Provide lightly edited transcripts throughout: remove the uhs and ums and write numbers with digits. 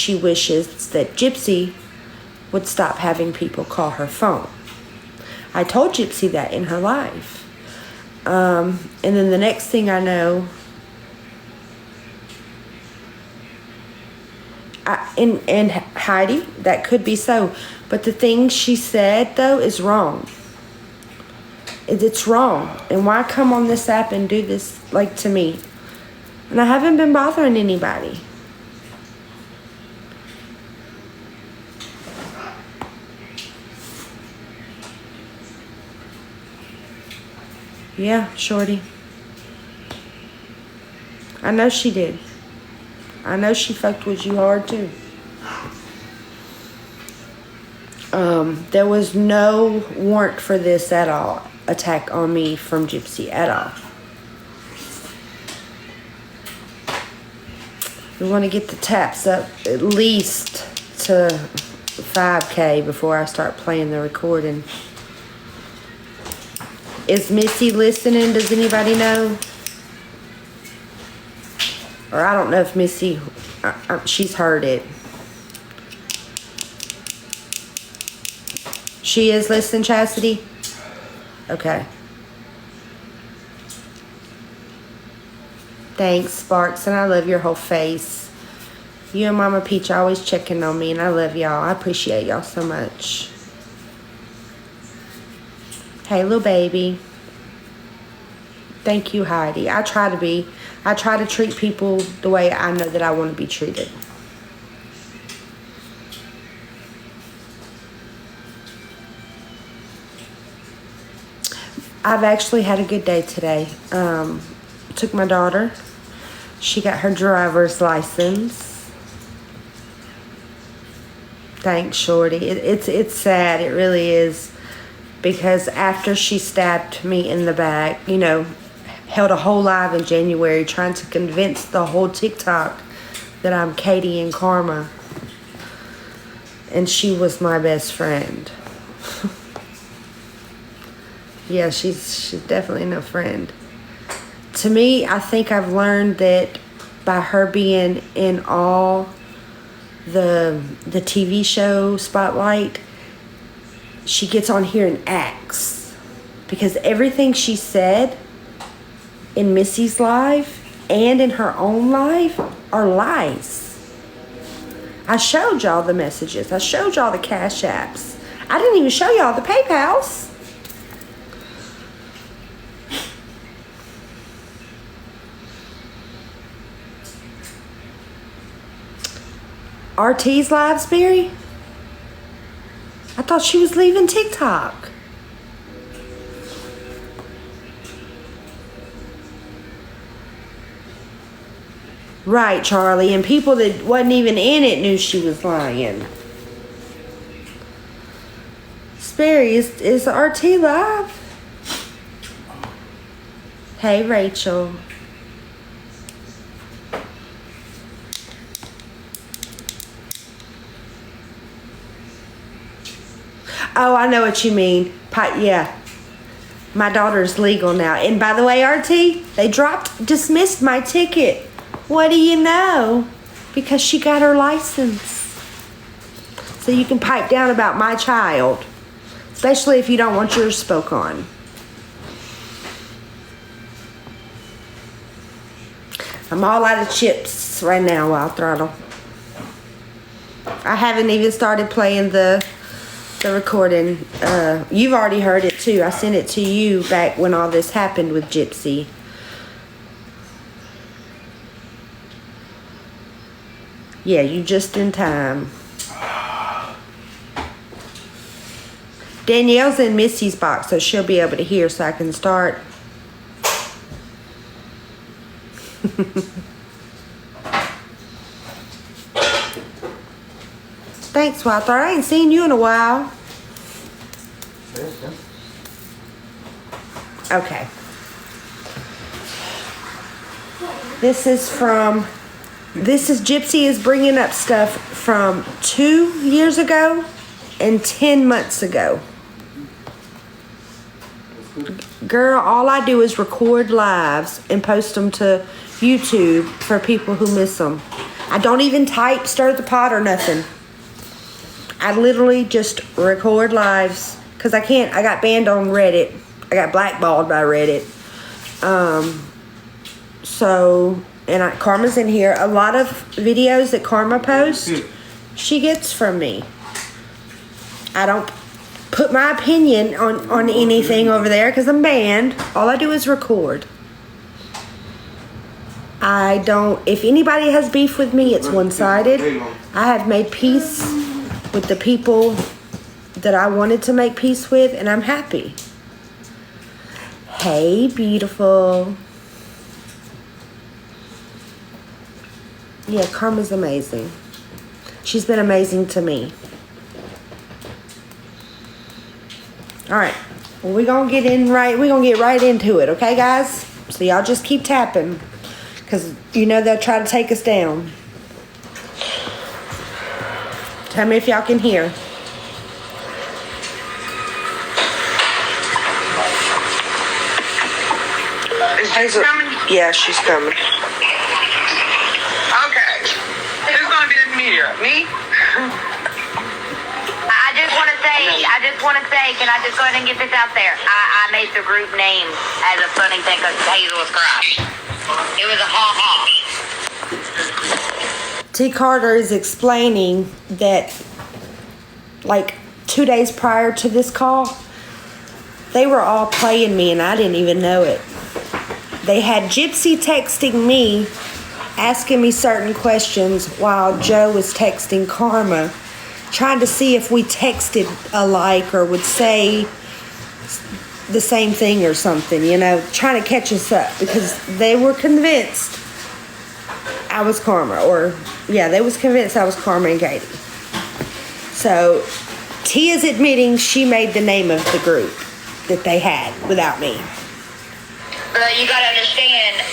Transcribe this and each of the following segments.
she wishes that Gypsy would stop having people call her phone. I told Gypsy that in her life. And then the next thing I know, and Heidi, that could be so. But the thing she said, though, is wrong. It's wrong. And why come on this app and do this, like, to me? And I haven't been bothering anybody. Yeah, Shorty. I know she did. I know she fucked with you hard, too. There was no warrant for this at all. Attack on me from Gypsy at all. We want to get the taps up at least to 5K before I start playing the recording. Is Missy listening? Does anybody know? Or I don't know if Missy, she's heard it. She is listening, Chastity? Okay. Thanks, Sparks, and I love your whole face. You and Mama Peach always checking on me, and I love y'all. I appreciate y'all so much. Hey, little baby. Thank you, Heidi. I try to treat people the way I know that I want to be treated. I've actually had a good day today. Took my daughter. She got her driver's license. Thanks, Shorty. It's sad. It really is. Because after she stabbed me in the back, you know, held a whole live in January trying to convince the whole TikTok that I'm Katie and Karma. And she was my best friend. Yeah, she's definitely no friend. To me, I think I've learned that by her being in all the TV show spotlight, she gets on here and acts. Because everything she said in Missy's life and in her own life are lies. I showed y'all the messages. I showed y'all the Cash Apps. I didn't even show y'all the PayPals. RT's live, Sperry? I thought she was leaving TikTok. Right, Charlie. And people that wasn't even in it knew she was lying. Sperry, is RT live? Hey, Rachel. Oh, I know what you mean. Yeah. My daughter's legal now. And by the way, RT, they dismissed my ticket. What do you know? Because she got her license. So you can pipe down about my child. Especially if you don't want yours spoke on. I'm all out of chips right now, Wild Throttle. I haven't even started playing the recording. You've already heard it too. I sent it to you back when all this happened with Gypsy. Yeah, you just in time. Danielle's in Missy's box, so she'll be able to hear, so I can start. Thanks, Walter. I ain't seen you in a while. Okay. This is Gypsy is bringing up stuff from 2 years ago and 10 months ago. Girl, all I do is record lives and post them to YouTube for people who miss them. I don't even type, stir the pot or nothing. I literally just record lives because I can't. I got banned on Reddit. I got blackballed by Reddit. So, and Karma's in here. A lot of videos that Karma posts, she gets from me. I don't put my opinion on anything over there because I'm banned. All I do is record. I don't, if anybody has beef with me, it's one-sided. I have made peace with the people that I wanted to make peace with, and I'm happy. Hey, beautiful. Yeah, Karma's amazing. She's been amazing to me. All right. Well, we're going to get right into it, okay, guys? So y'all just keep tapping. Because you know they'll try to take us down. Tell me if y'all can hear. Is she coming? Yeah, she's coming. Okay. Who's going to be the media? Me? I just want to say, can I just go ahead and get this out there? I made the group name as a funny thing because Hazel was crying. It was a ha-ha. T. Carter is explaining that, like, 2 days prior to this call, they were all playing me and I didn't even know it. They had Gypsy texting me, asking me certain questions while Joe was texting Karma, trying to see if we texted alike or would say the same thing or something, you know, trying to catch us up because they were convinced I was Karma, or yeah, they was convinced I was Karma and Katie. So T is admitting she made the name of the group that they had without me. But you gotta understand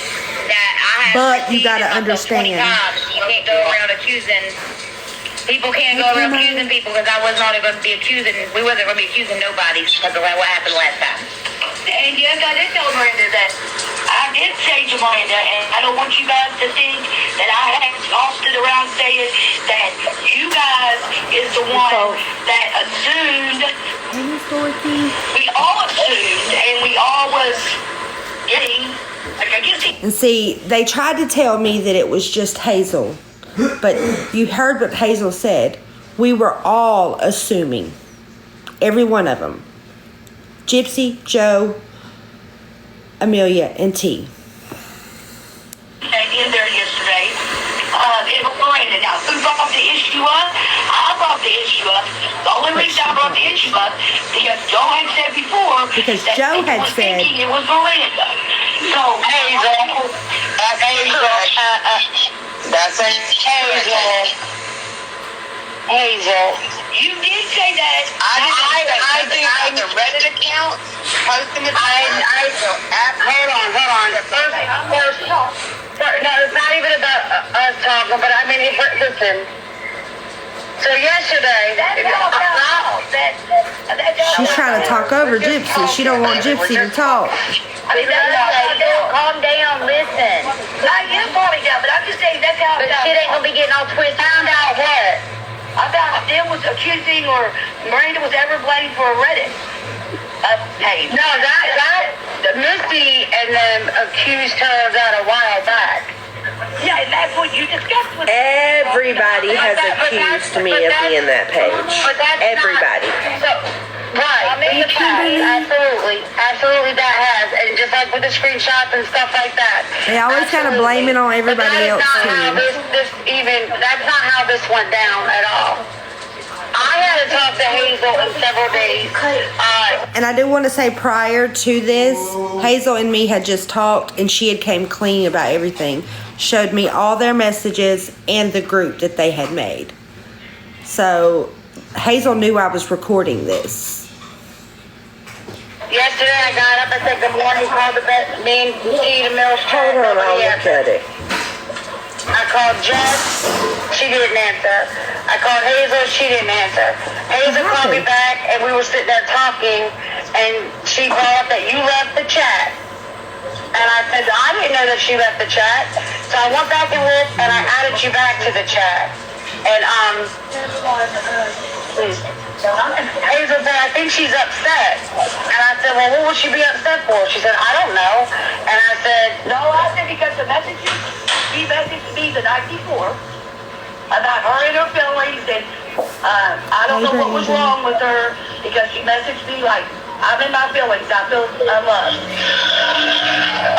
that I have. But you gotta understand. You can't go around accusing. People can't go around accusing people because I was not going to be accusing. We wasn't going to be accusing nobody because of what happened last time. And yes, I did tell Miranda that I did say to Miranda, and I don't want you guys to think that I had tossed it around saying that you guys is the one that assumed. We all assumed, and we all was getting, like, I guess. And see, they tried to tell me that it was just Hazel. But you heard what Hazel said. We were all assuming. Every one of them. Gypsy, Joe, Amelia, and T. In there yesterday, it was Miranda. Now, who brought the issue up? I brought the issue up. The only reason I brought the issue up because Joe had said before because that Joe had said it was Miranda. So Hazel, That's a Hazel. You did say that. I think on the Reddit account, posting it. Hold on. No, it's not even about us talking, but I mean, listen. So yesterday, she's trying to talk over Gypsy. She don't want Gypsy to talk. Calm down, listen. I am calming down, but I'm just saying that's how. But shit ain't gonna be getting all twisted. Found out what? I found them was accusing or Miranda was ever blamed for a Reddit page. No, that Misty and them accused her of that a while back. Yeah, and that's what you discussed with Everybody has accused me of being that page. Everybody. Right, absolutely that has, and just like with the screenshots and stuff like that. They always kind of blame it on everybody else too. That's not how this went down at all. I had to talk to Hazel in several days. And I do want to say prior to this, Hazel and me had just talked and she had came clean about everything. Showed me all their messages and the group that they had made. So Hazel knew I was recording this. Yesterday I got up and said good morning, called me and T to Mills. Hold on, I'll look at it. I called Jess, she didn't answer. I called Hazel, she didn't answer. Hazel called me back and we were sitting there talking and she brought up that you left the chat. And I said, I didn't know that she left the chat. So I went back and looked, and I added you back to the chat. And, Hazel said, I think she's upset. And I said, well, what would she be upset for? She said, I don't know. And I said, No, I said because the messages, she messaged me the night before about her and her feelings, and I don't know what was wrong with her because she messaged me like, I'm in my feelings, I feel unloved.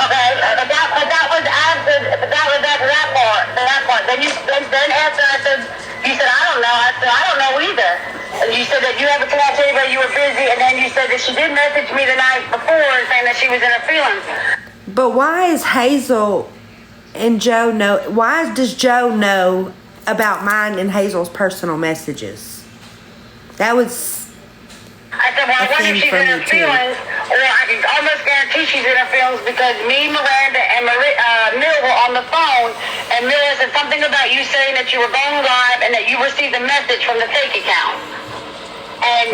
okay, but that was after that part. Then after I said, you said, I don't know. I said, I don't know either. And you said that you haven't talked to anybody, you were busy, and then you said that she did message me the night before saying that she was in her feelings. But why is Hazel and Joe know? Why does Joe know about mine and Hazel's personal messages? That was. I said, well, I wonder if she's in her feelings, or I can almost guarantee she's in her feelings because me, Miranda, and Mill were on the phone, and Miller said something about you saying that you were going live and that you received a message from the fake account. And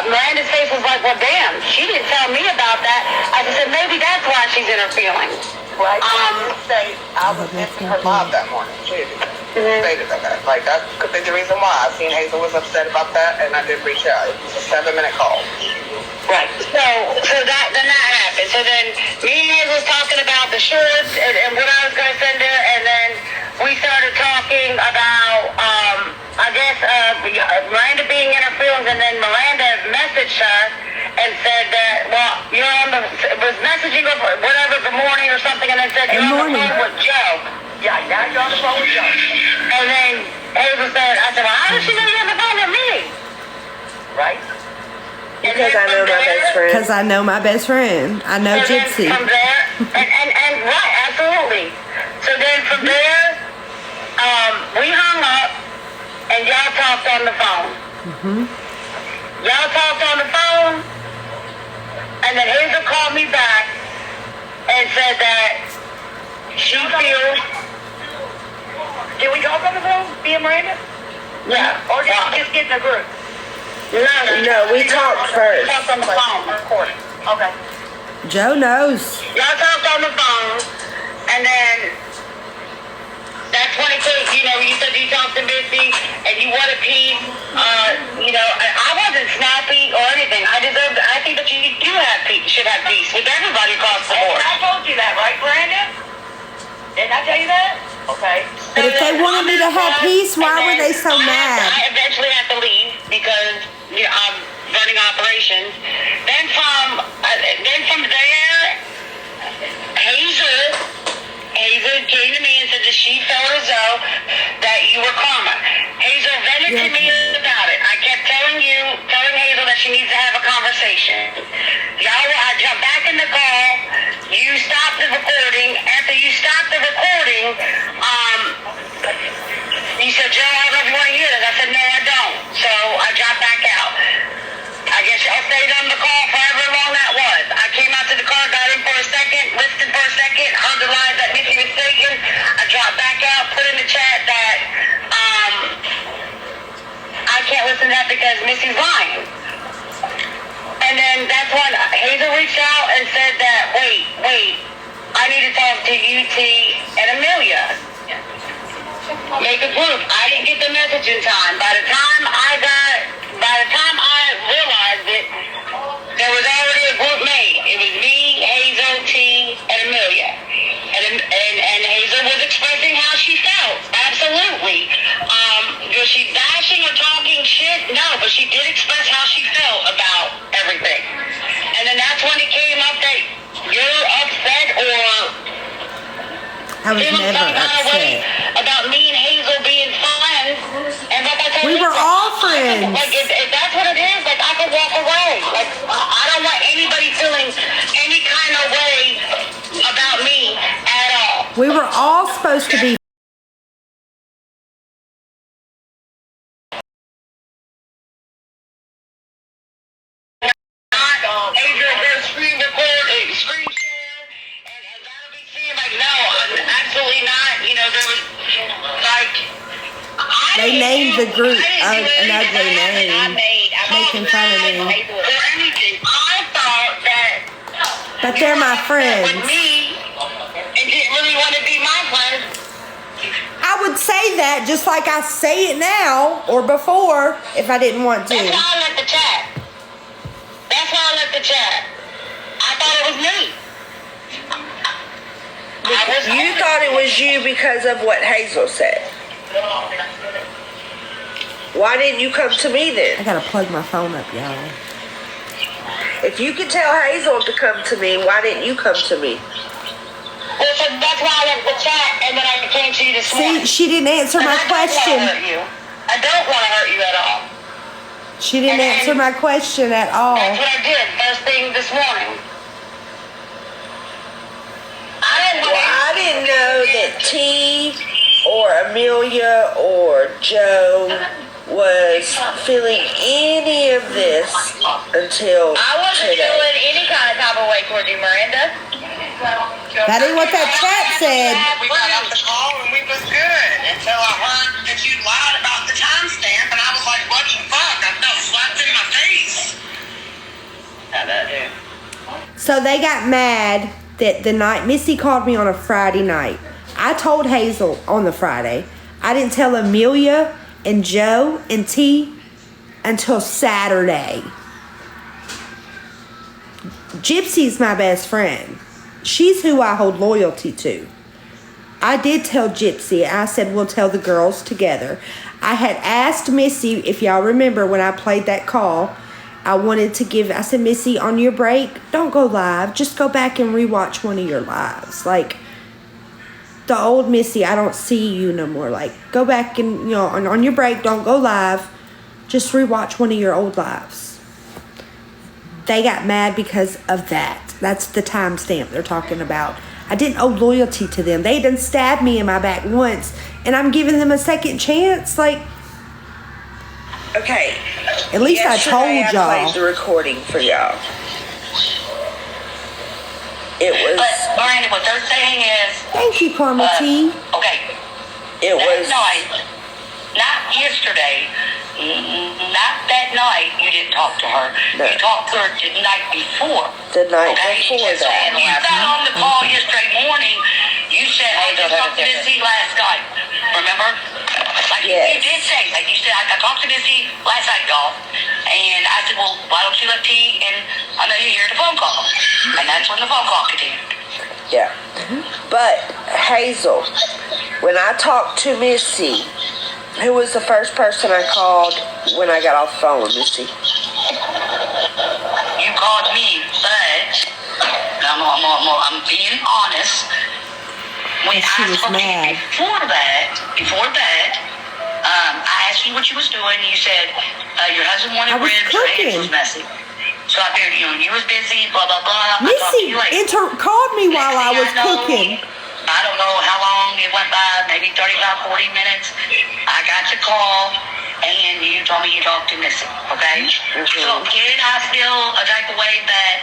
Miranda's face was like, well, damn, she didn't tell me about that. I said, maybe that's why she's in her feelings. Right. I was missing her live that morning. She stated that. Like, that could be the reason why. I seen Hazel was upset about that, and I did reach out. It was a 7-minute call. Right. So then that happened. So then me and Hazel was talking about the shorts and what I was going to send her, and then we started talking about, I guess, Miranda being in her feelings, and then Miranda messaged her and said that, well, you're on the, was messaging her whatever, good morning or something, and then said, you're on the phone with Joe. Yeah, now you're on the phone with Joe. And then Hazel said, I said, well, how does she know you're on the phone with me? Right? Because I know my best friend. Because I know my best friend. I know So then Gypsy. from there, and right, absolutely. So then from there, we hung up, and y'all talked on the phone. Y'all talked on the phone, and then Hazel called me back and said that she feels. Did we talk on the phone, me and Miranda? Yeah. Or did we just get in a group? No, we talked first. Talked on the phone, recording. Okay. Joe knows. Y'all talked on the phone, and then that's when it took, you said you talked to Missy, and you wanted peace. I wasn't snappy or anything. I think that you do have peace, should have peace with everybody across the board. And I told you that, right, Miranda? Didn't I tell you that? Okay. But if they wanted me to have peace, why were they so mad? I eventually had to leave because I'm running operations. Then from there, Hazel came to me and said that she felt as though that you were karma. Hazel vented to me about it. I kept telling Hazel that she needs to have a conversation. I jumped back in the call. You stopped the recording. After you stopped the recording, you said, Joe, I don't know if you want to hear this. I said, no, I don't. So I dropped back out. I guess y'all stayed on the call for however long that was. I came out to the car, got in for a second, listened for a second, heard the lies that Missy was saying. I dropped back out, put in the chat that I can't listen to that because Missy's lying. And then that's when Hazel reached out and said that, wait, I need to talk to UT and Amelia. Make a group. I didn't get the message in time. By the time I realized it, there was already a group made. It was me, Hazel, T, and Amelia. And Hazel was expressing how she felt. Absolutely. Was she bashing or talking shit? No, but she did express how she felt about everything. And then that's when it came up that you're upset or I was never upset. About me and Hazel being friends. And like I told We were all friends. Like if that's what it is, like I could walk away. Like I don't want anybody feeling any kind of way about me at all. We were all supposed to be. Screen share, and that'll be seen. Like, no, absolutely not. There was, like, They named the group an ugly name, making fun of me. Or anything. I thought that But they're my friends. With me, and didn't really want to be my friend. I would say that just like I say it now or before if I didn't want to. That's why I left the chat. That's why I left the chat. I thought it was me. You thought it was you because of what Hazel said. Why didn't you come to me I then? gotta plug my phone up, y'all. If you could tell Hazel to come to me, why didn't you come to me? Well, so that's why I left the chat, and then I came to you this morning. See, she didn't answer my I don't question. want to hurt you. I don't want to hurt you at all. She didn't answer my question at all. That's what I did first thing this morning. Well, I didn't know that T or Amelia or Joe was feeling any of this until I wasn't today. feeling any kind of type of way toward you, Miranda. That ain't what that chat said. We got off the call and we was good until I heard that you lied about the timestamp, and I was like, what the fuck? I felt slapped in my face. How'd that do? So they got mad that the night Missy called me on a Friday night. I told Hazel on the Friday. I didn't tell Amelia and Joe and T until Saturday. Gypsy's my best friend. She's who I hold loyalty to. I did tell Gypsy. I said we'll tell the girls together. I had asked Missy, if y'all remember when I played that call, I said, Missy, on your break, don't go live. Just go back and rewatch one of your lives. Like, the old Missy, I don't see you no more. Like, go back and, on your break, don't go live. Just rewatch one of your old lives. They got mad because of that. That's the timestamp they're talking about. I didn't owe loyalty to them. They done stabbed me in my back once, and I'm giving them a second chance. Like, Okay. at least I told Yesterday I y'all. played the recording for y'all. It was. But Miranda, what they're saying is, Thank you, Karma T. okay, It that was. night, not yesterday, not that night, you didn't talk to her. No. You talked to her the night before. The night Okay? before So that. when you got on the call yesterday morning, you said, I just talked to Missy last night. Remember? Like Yes. you did say, like you said, I talked to Missy last night, y'all. And I said, well, why don't you let T and I know you hear the phone call. And that's when the phone call continued. Yeah. But Hazel, when I talked to Missy, who was the first person I called when I got off the phone with Missy? You called me, but I'm being honest. When She I was spoke to you mad. before that, I asked you what you was doing. You said your husband wanted I was ribs, your hands cooking. was messy. So I figured, you was busy, blah, blah, blah. I'll talk to Missy you later. called me while I was Next thing I know, cooking. I don't know how long it went by, maybe 35, 40 minutes. I got your call, and you told me you talked to Missy, okay? So did I feel a type of way that,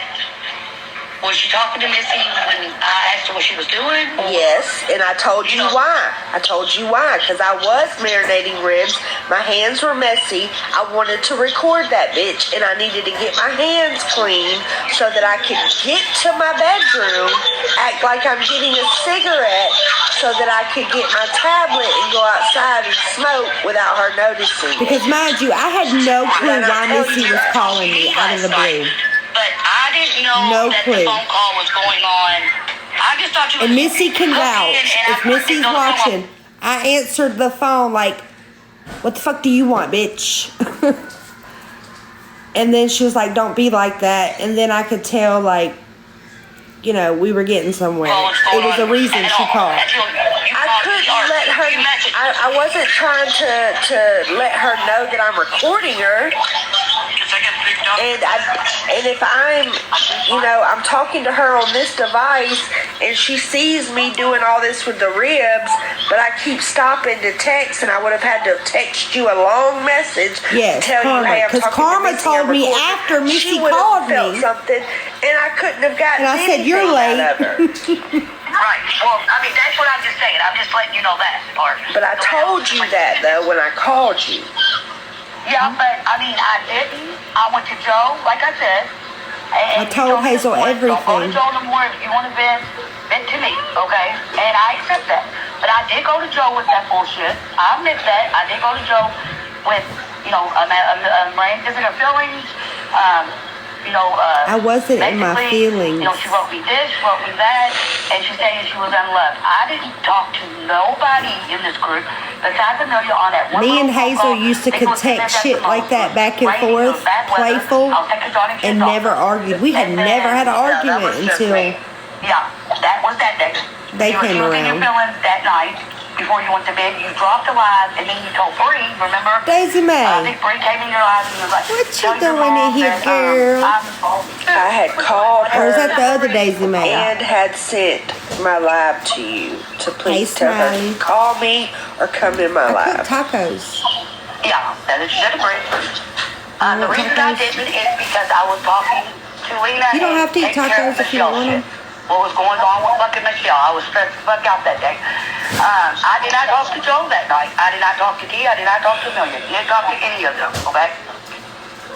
was she talking to Missy when I asked her what she was doing? Or- Yes, and I told you why. I told you why, because I was marinating ribs. My hands were messy. I wanted to record that bitch, and I needed to get my hands clean so that I could get to my bedroom, act like I'm getting a cigarette, so that I could get my tablet and go outside and smoke without her noticing. Because mind you, I had no clue why Missy was calling me out of the blue. But I didn't know No that clue. the phone call was going on. I just thought you was And Missy can cooking, vouch. and I If Missy's put the phone- watching, I answered the phone like, what the fuck do you want, bitch? And then she was like, don't be like that. And then I could tell, like, we were getting somewhere. It was the reason she called. I couldn't let her. I wasn't trying to let her know that I'm recording her. And if I'm, I'm talking to her on this device, and she sees me doing all this with the ribs, but I keep stopping to text, and I would have had to text you a long message Yes, to tell Karma, you, hey, I'm 'cause talking Karma to Missy, told I'm me recording. after Missy She would have called felt me. something, and I couldn't have gotten And I said, anything you're late. out of her. Right. Well, that's what I'm just saying. I'm just letting you know that part. But I told you that, though, when I called you. Yeah, but I didn't. I went to Joe, like I said. I told Hazel Don't go to everything. Joe no more. If you want to vent to me, okay? And I accept that. But I did go to Joe with that bullshit. I admit that. I did go to Joe with, Miranda's in her feelings. I wasn't in my feelings. She wrote me this, she wrote me that, and she said she was unloved. I didn't talk to nobody in this group besides Amelia on that one. Me and little phone Hazel call. used to They was sitting text there shit at the like that mall, back and raining, forth, bad weather. playful, I was taking Johnny to and his never office. argued. We had And then, never had an argument until Yeah, that was that day. they You came were in your around. feelings that night before you went to bed. You dropped the lies, and then you told Bree, remember? Daisy I May, think Bree came in your lives and was like, what "Tell you your doing in mom here, that, girl?" I had called Or is that her the other Daisy May? and had sent my live to you to please Hey, tell her Smiley. to call me or come in my I live. cooked tacos. Yeah, that is just Bree. The reason I didn't is because I was talking to Lena. You don't and have to eat taking care of tacos if you don't Michelle want shit. them. What was going on with fucking Michelle? I was stressed the fuck out that day. I did not talk to Joe that night. I did not talk to Dee. I did not talk to Amelia. Didn't talk to any of them, okay?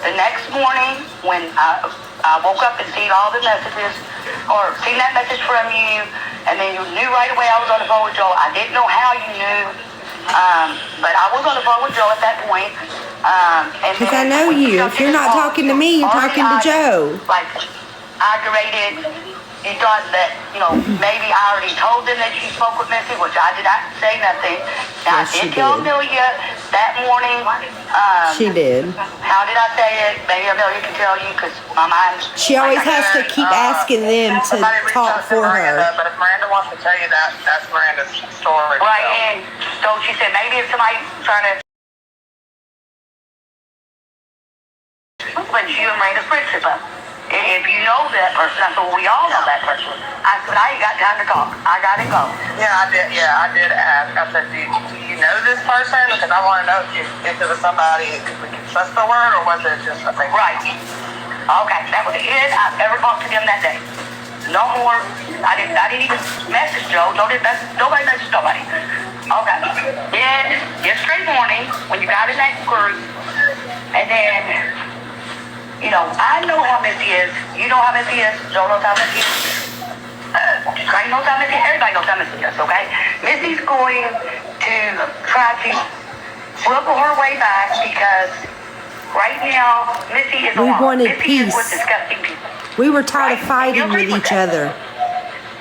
The next morning, when I woke up and seen all the messages, or seen that message from you, and then you knew right away I was on the phone with Joe. I didn't know how you knew, but I was on the phone with Joe at that point. Because I know you. If you're not talking to me, you're talking to Joe. Like, aggravated. You thought that, maybe I already told them that you spoke with Missy, which I did not say nothing. Now, Yes, I she did tell did. Amelia that morning. She did. How did I say it? Maybe Amelia can tell you, because my mind... She always has to keep asking them to Somebody reached talk out to for Miranda, her. but if Miranda wants to tell you that, that's Miranda's story. Right, so. and so she said, maybe if somebody's trying to... But you and Miranda's friendship up. If you know that person, I said, well, we all know that person. I said, I ain't got time to talk. I gotta go. Yeah, I did ask. I said, do you know this person? Because I want to know if it was somebody we could trust the word, or was it just a thing? Right. Okay, that was it. I never talked to them that day. No more. I didn't even message Joe. Nobody messaged nobody. Okay. Then yesterday morning, when you got in that group, and then, I know how Missy is. You know how Missy is. Joe knows how Missy is. Frank knows how Missy is. Everybody knows how Missy is, okay? Missy's going to try to wiggle her way back because right now, Missy is We alone. wanted Missy is with peace. disgusting people. We were tired of Right. fighting You agree with with each that? other.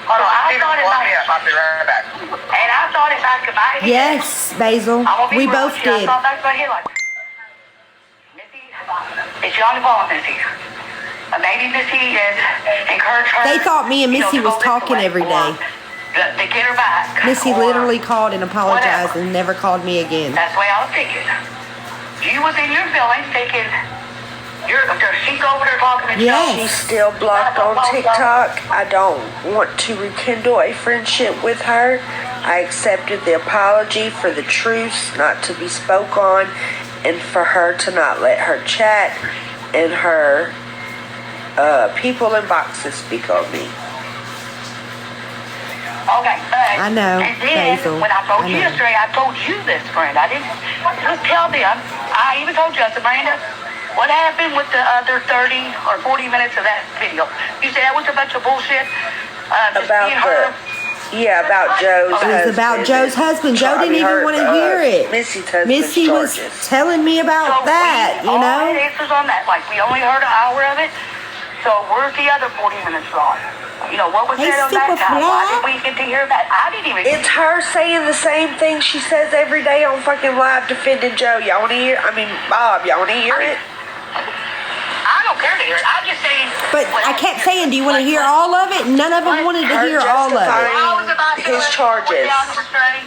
Hold on, I thought if I'll be right back. and I thought if I could buy it, Yes, Basil. I'm gonna be We real both with you. I did. thought that's right here, like Missy. Is she on the phone, Missy? Maybe Missy is encourage her. They thought me and Missy to was go this talking way, every or day. To get her back. Missy or literally called and apologized whatever. and never called me again. That's the way I was thinking. You was in your feelings thinking she's over there talking to Yes. Joe. She's still blocked on TikTok. I don't want to rekindle a friendship with her. I accepted the apology for the truths not to be spoke on, and for her to not let her chat and her people in boxes speak on me. Okay, but I know, and then Basil. when I told I you know. yesterday, I told you this, friend. I didn't just tell them. I even told Justin, Miranda, what happened with the other 30 or 40 minutes of that video? You said that was a bunch of bullshit. Just About being her. about Joe's It husband. was about Joe's husband. Joe didn't even want to hear it. Missy's husband's Missy was charges. telling me about that, we you all know? had answers on that. Like, we only heard an hour of it. So where's the other 40 minutes gone? What was Hey, said on that super time? Why fly. did we get to hear that? I didn't even It's her saying the same thing she says every day on fucking live defending Joe. Y'all want to hear? Bob, y'all want to hear it? I don't care to hear it. I'm just saying. But I kept saying, do you want to hear all of it? None of them wanted to Her hear all of it. justifying I was about to his charges. put down the restraint.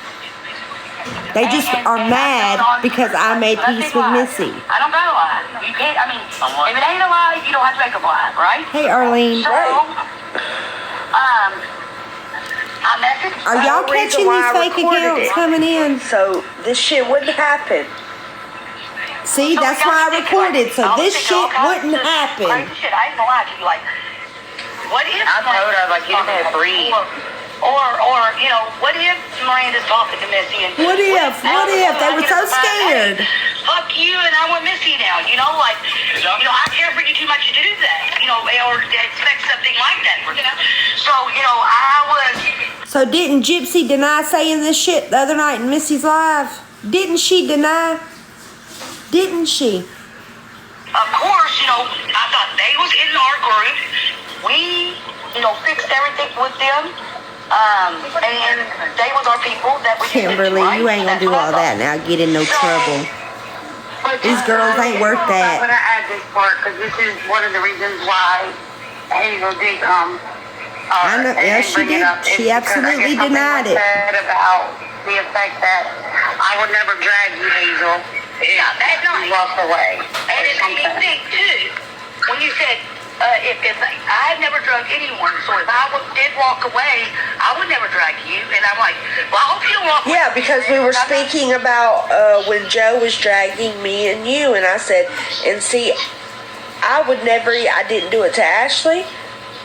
They just are mad because I made peace with Missy. I don't gotta lie. You can't, if it ain't a lie, you don't have to make a lie, right? Hey, Arlene. So, I messaged. Are y'all the reason catching why these I fake recorded accounts it. coming in? So this shit wouldn't happen. See, So that's y'all why I think, recorded, like, so y'all this think shit all kinds wouldn't of happen. Crazy shit. I ain't gonna lie to you. Like, what if? I told her, like, you didn't breathe. Or what if Miranda's talking to Missy and What if? What if? They were so scared. Fuck fuck you, and I want Missy now. You know, like, I care for you too much to do that. Or to expect something like that from you. So, I was. So didn't Gypsy deny saying this shit the other night in Missy's live? Didn't she deny? Didn't she? Of course, I thought they was in our group. We, fixed everything with them. And they was our people that we Kimberly, you ain't gonna do all that now. Get in no trouble. These girls ain't worth that. I'm gonna add this part because this is one of the reasons why Hazel did come. I know. Yeah, she did. She absolutely denied it. Said about the effect that I would never drag you, Hazel. Yeah, that's You nice. walk away. And it made me think too, when you said, if I had never drugged anyone, so if I did walk away, I would never drag you. And I'm like, well, I hope you don't walk away. Yeah, because we were speaking about when Joe was dragging me and you, and I said, and see, I didn't do it to Ashley.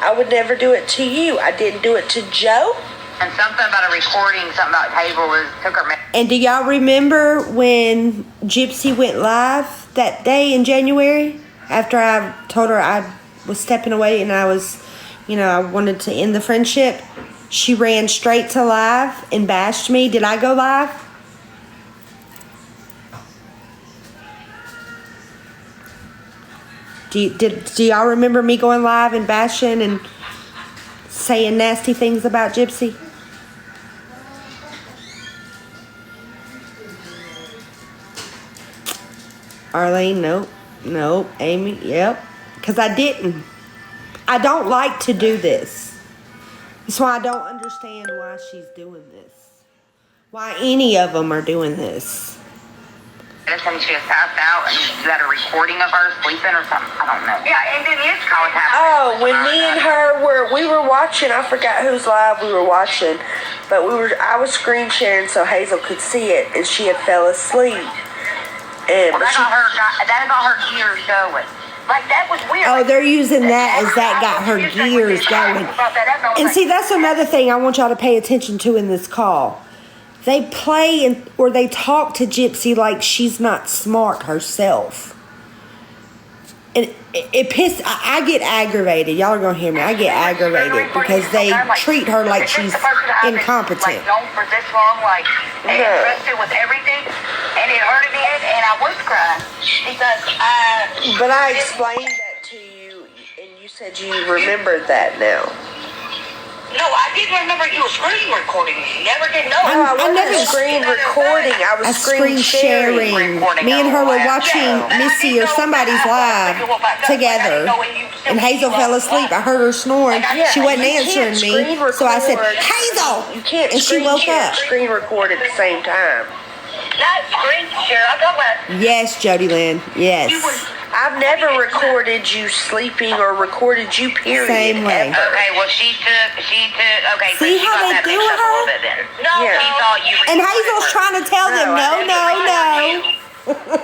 I would never do it to you. I didn't do it to Joe. And something about a recording, something about Hazel took her. And do y'all remember when Gypsy went live that day in January? After I told her I was stepping away and I was, I wanted to end the friendship. She ran straight to live and bashed me. Did I go live? Do y'all remember me going live and bashing and saying nasty things about Gypsy? Arlene, nope. Amy, yep. Because I didn't. I don't like to do this. That's why I don't understand why she's doing this. Why any of them are doing this. And she was passed out, and you had a recording of her sleeping or something. I don't know. Yeah, and then it's How it happened. Oh, when me and her we were watching, I forgot whose live we were watching, but I was screen sharing so Hazel could see it, and she had fell asleep. And Well, that got her gears going. like, that was weird. Oh, they're using that as that got her gears going. And see, that's another thing I want y'all to pay attention to in this call. They play or they talk to Gypsy like she's not smart herself. And it pisses. I get aggravated. Y'all are going to hear me. I get aggravated because they treat her like she's incompetent. Like, known for this long, and trusted with everything. And it hurted me, and I was crying because But I explained that to you, and you said you remembered that now. No, I didn't remember you were screen recording. You never did know. I wasn't screen recording. I was screen sharing. Me and her were watching Missy or somebody's live together. And Hazel fell asleep. I heard her snoring. She wasn't answering me. So I said, Hazel! You can't And she woke up. screen record at the same time. Not screen share. I'm talking about. Yes, Jody Lynn. Yes. I've never recorded you sleeping or recorded you, period. Same way. Ever. Okay, well, she took, okay, See so she how got they that do mixed up a her? little bit then. No, Yeah. She thought you And recorded Hazel's her. trying to tell them, no.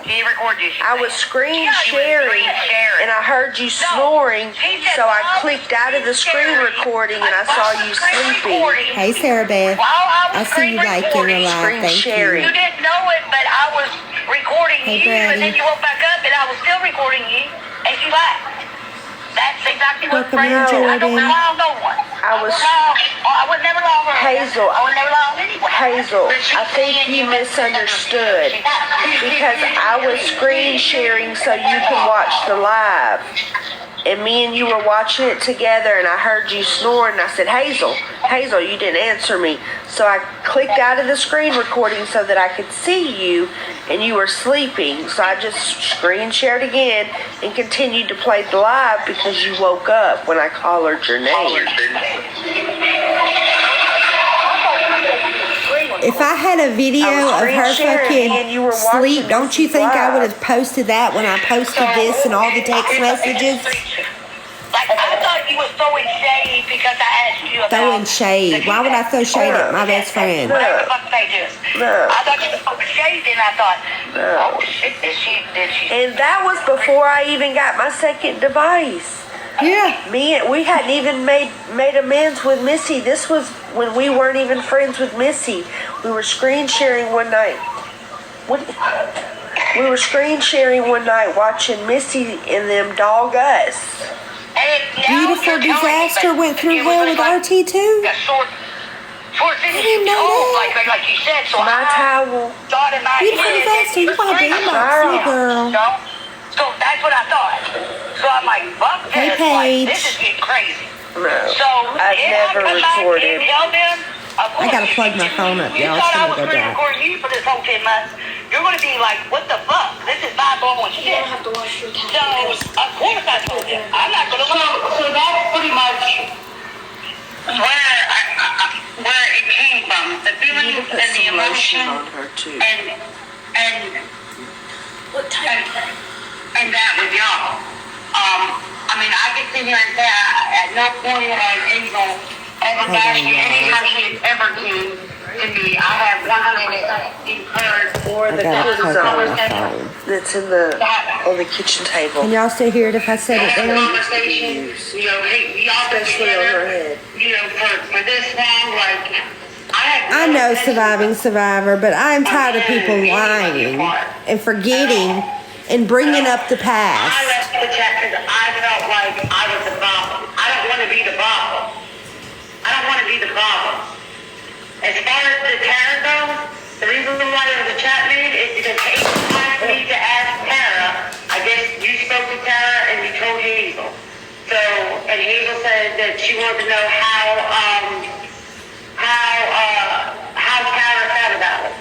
She recorded you. I was screen sharing, and I heard you snoring, so I clicked out of the screen recording, and I saw you sleeping. Hey, Sarah Beth. I see you like in the live. Screen Thank sharing. you. You didn't know it, but I was recording Hey, you, and Brady. then you woke back up, and I was still recording you, and she laughed. That's exactly what Welcome in, I don't Jordan. lie on no one. I would never lie on her. Hazel. I would never lie on anyone. Hazel, I think you misunderstood because I was screen sharing so you could watch the live. And me and you were watching it together, and I heard you snore, and I said, Hazel, you didn't answer me. So I clicked out of the screen recording so that I could see you, and you were sleeping. So I just screen shared again and continued to play the live because you woke up when I hollered your name. If I had a video of her fucking sleep, don't you think I would have posted that when I posted this and all the text messages? Like, I thought you was throwing shade because I asked you about... Throwing shade? Why would I throw shade at my best friend? Whatever the fuck the page is. No. I thought you was throwing shade, and I thought, No. oh shit, did she... And that was before I even got my second device. Yeah. We hadn't even made amends with Missy. This was when we weren't even friends with Missy. We were screen sharing one night. We were screen sharing one night watching Missy and them dog us. Beautiful Disaster went through hell with RT too? Yeah, short I didn't know that. like you said, so My towel. thought in my Beautiful head Disaster, you gotta be in my Girl. girl. No? So that's what I thought. So I'm like, fuck Hey, this. Paige. Like, this is getting crazy. No, So I've if never I come back recorded. and tell them, of I gotta course, plug my phone up, You y'all. It's thought I gonna was go down. recording you for this whole 10 months. You're going to be like, what the fuck? This is my blowing shit. You don't have to wash your So, towels. of course I told you. I'm not going to So that's pretty much where it came from. The You feelings need to put and the some lotion emotion on her too. and What type? and that with y'all. I mean, I can sit here and say at no point has Angel ever bashed any person ever came to me. I have 100% heard Or the I gotta plug cortisone on my phone. that's in on the kitchen table. Can y'all still hear it if I set it down? conversation, you know, hey, y'all been Especially on her together, head. you know, for this long, like, I know Surviving Survivor, but I'm tired of people lying and forgetting and bringing up the I past. left the chat because I felt like I was the problem. I don't want to be the problem. I don't want to be the problem. As far as the Tara goes, the reason why there was a chat made is because Hazel asked me to ask Tara. I guess you spoke to Tara and you told Hazel. So, and Hazel said that she wanted to know how Tara felt about it.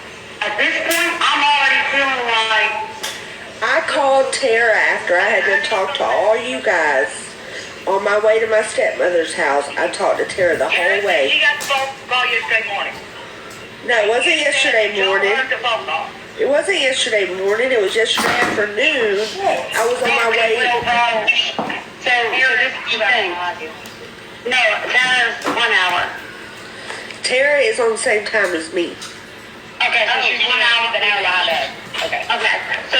At this point, I'm already feeling like I called Tara after I had to talk to all you guys. On my way to my stepmother's house, I talked to Tara the whole She way. got the phone call yesterday morning. No, it wasn't yesterday morning. Joe heard the phone call. It wasn't yesterday morning. It was yesterday afternoon. I was on my way. So this is the thing. No, Tara's 1 hour. Tara is on the same time as me. Okay, so she's 1 hour, an hour behind us. Okay. Okay. So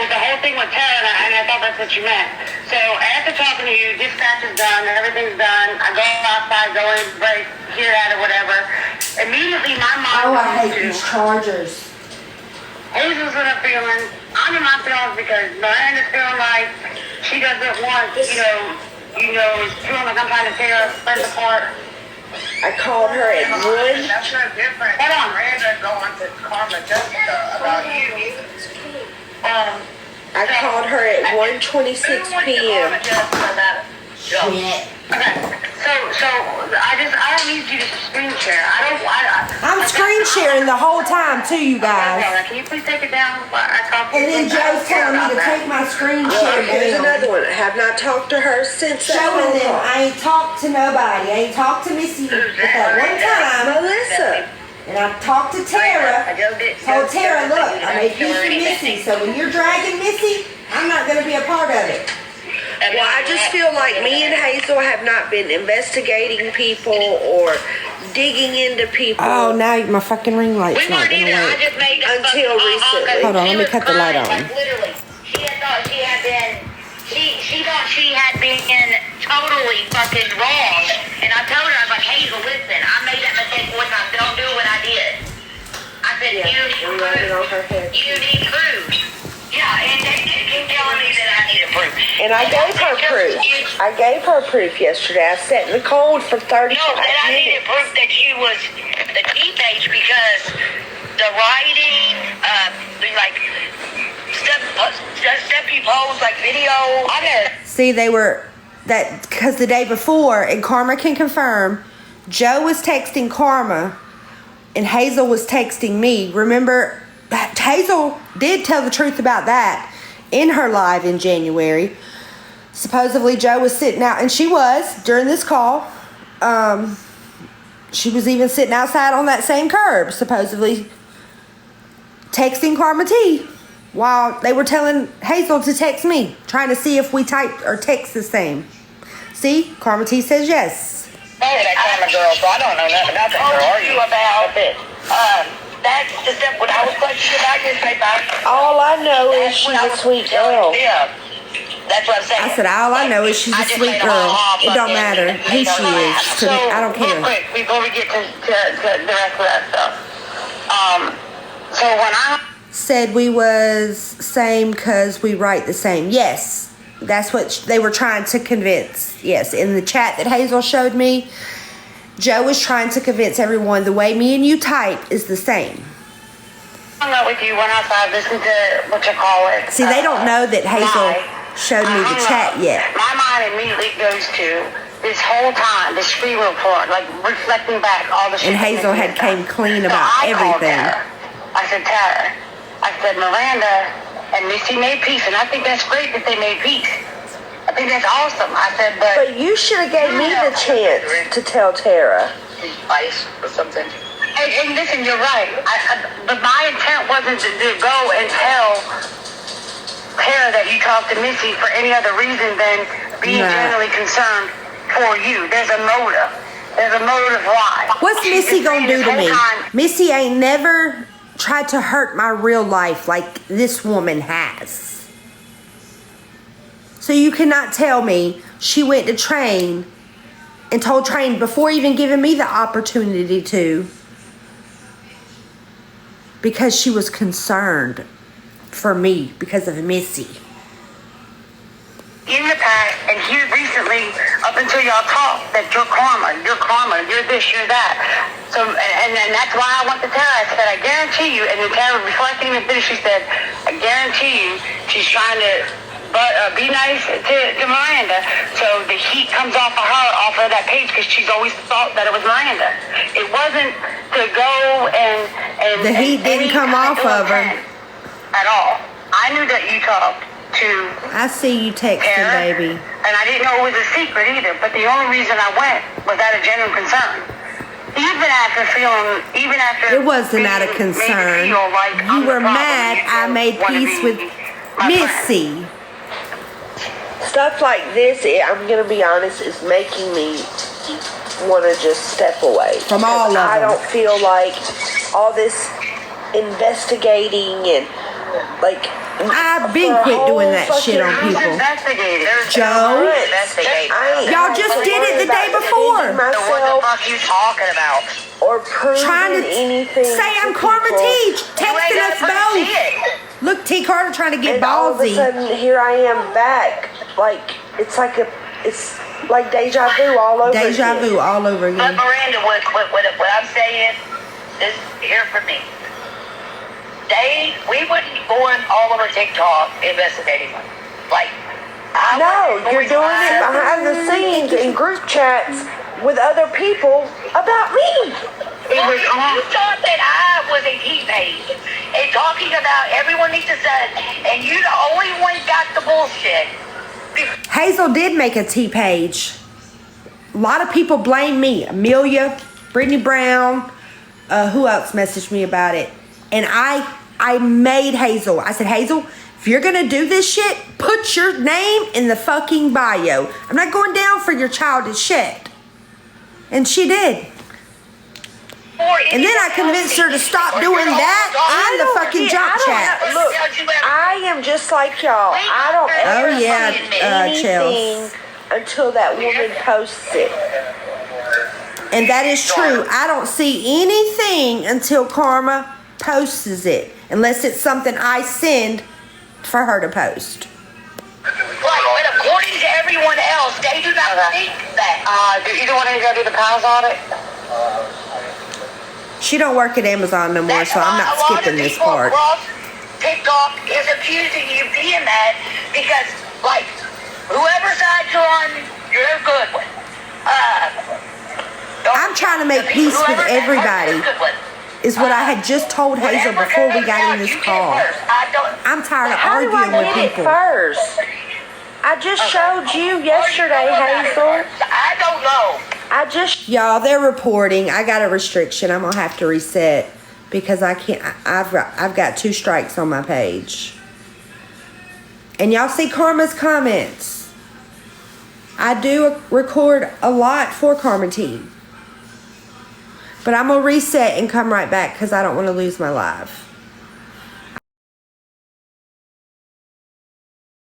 the whole thing with Tara, and I thought that's what you meant. So after talking to you, dispatch is done, everything's done. I go outside, go in, break, hear that or whatever. Immediately my mind goes to chargers. Hazel's in her feelings. I'm in my feelings because Miranda's feeling like she doesn't want, is feeling like I'm trying to tear friends apart. I called her at 1. That's not different. Hold on. Miranda going to Karma Jessica about you. I called her at 1:26 p.m. Okay, so I don't need you to screen share. I'm screen sharing the whole time too, you guys. Can you please take it down? I talked to And then you. Joe's telling me to take my screen share Here's down. another one. I have not talked to her since that Showing phone them call. I ain't talked to nobody. I ain't talked to Missy but that one time. Melissa. And I talked to Tara. Told Tara, look, I made peace with Missy. So when you're dragging Missy, I'm not going to be a part of it. Well, I just feel like me and Hazel have not been investigating people or digging into people. Oh, now my fucking ring light's We not weren't going to either. I work. just made that Until recently. Hold on, let me cut the light on. Like literally, she had thought she had been. She thought she had been totally fucking wrong, and I told her, I was like, Hazel, listen, I made that mistake one time. Don't do what I did. I said, you need proof. You need proof. Yeah, and they keep telling me that I need a proof. And I gave her proof. I gave her proof yesterday. I sat in the cold for 35 No, that I needed minutes. proof that she was the teenage because the writing, like step you pose, like video. I know. See, they were that because the day before, and Karma can confirm, Joe was texting Karma and Hazel was texting me. Remember, Hazel did tell the truth about that in her live in January. Supposedly Joe was sitting out, and she was during this call. She was even sitting outside on that same curb, supposedly texting Karma T while they were telling Hazel to text me, trying to see if we typed or text the same. See, Karma T says yes. That Karma girl, so I don't know nothing about that girl. Are you about it? That's the step when I was questioning about yesterday. All I know is she's a sweet girl. Yeah. That's what I'm saying. I said, all I know is she's a sweet girl. It don't matter who she is to me. I don't care. Real quick, before we get to the rest of that stuff. So when I said we was same because we write the same. Yes, that's what they were trying to convince. Yes, in the chat that Hazel showed me, Joe was trying to convince everyone the way me and you type is the same. I'm not with you. Went outside, listened to what you call it. See, they don't know that Hazel showed me the chat yet. My mind immediately goes to this whole time, the screen report, like reflecting back all the shit. And Hazel had came clean about everything. I said, Tara, I said, Miranda and Missy made peace, and I think that's great that they made peace. I think that's awesome. I said, but you should have gave me the chance to tell Tara. Ice or something. And listen, you're right. But my intent wasn't to go and tell Tara that you talked to Missy for any other reason than being genuinely concerned for you. There's a motive. There's a motive why. What's Missy gonna do to me? Missy ain't never tried to hurt my real life like this woman has. So you cannot tell me she went to Train and told Train before even giving me the opportunity to, because she was concerned for me because of Missy. In the past, and here recently, up until y'all talk, that you're karma, you're this, you're that. So, and that's why I went to Tara. I said, I guarantee you, and then Tara reflecting a bit, she said, I guarantee you, she's trying to be nice to Miranda, so the heat comes off of that page, because she's always thought that it was Miranda. It wasn't to go and the heat didn't come off of her at all. I knew that you talked to I see you texting, Tara, baby. and I didn't know it was a secret either, but the only reason I went was out of genuine concern. Even after it wasn't out of concern. Like you were mad I made peace with Missy. Stuff like this, I'm gonna be honest, is making me want to just step away from all of them. I don't feel like all this investigating and like I've been quit doing that shit on people. Joe, y'all just did it the day before. So what the fuck you talking about? Or proving anything. Say I'm Karma T, texting us both. Look, T Carter trying to get and all of a ballsy. sudden, here I am back. Like it's like deja vu all over again. Deja vu all over again. But Miranda, what I'm saying is, hear from me. We wouldn't be going all over TikTok investigating them. Like, no, you're doing it behind the scenes in group chats with other people about me. You thought that I was a teammate and talking about everyone needs to set, and you the only one got the bullshit. Hazel did make a T page. A lot of people blame me. Amelia, Brittany Brown, who else messaged me about it? And I made Hazel. I said, Hazel, if you're gonna do this shit, put your name in the fucking bio. I'm not going down for your childish shit. And she did. And then I convinced her to stop doing that in the fucking jump chat. Look, I am just like y'all. I don't ever see anything until that woman posts it. And that is true. I don't see anything until Karma posts it. Unless it's something I send for her to post. Right, but according to everyone else, they do not think that. Do either one of you go do the PALS audit? She don't work at Amazon no more, so I'm not skipping this part. TikTok is accusing you being that because, like, whoever side you're on, you're a good one. I'm trying to make peace with everybody. Is what I had just told Hazel before we got in this call. I'm tired of arguing with people. First? I just showed you yesterday, Hazel. I don't know. Y'all, they're reporting. I got a restriction. I'm gonna have to reset because I can't. I've got 2 strikes on my page. And y'all see Karma's comments. I do record a lot for Karma Team. But I'm going to reset and come right back because I don't want to lose my live.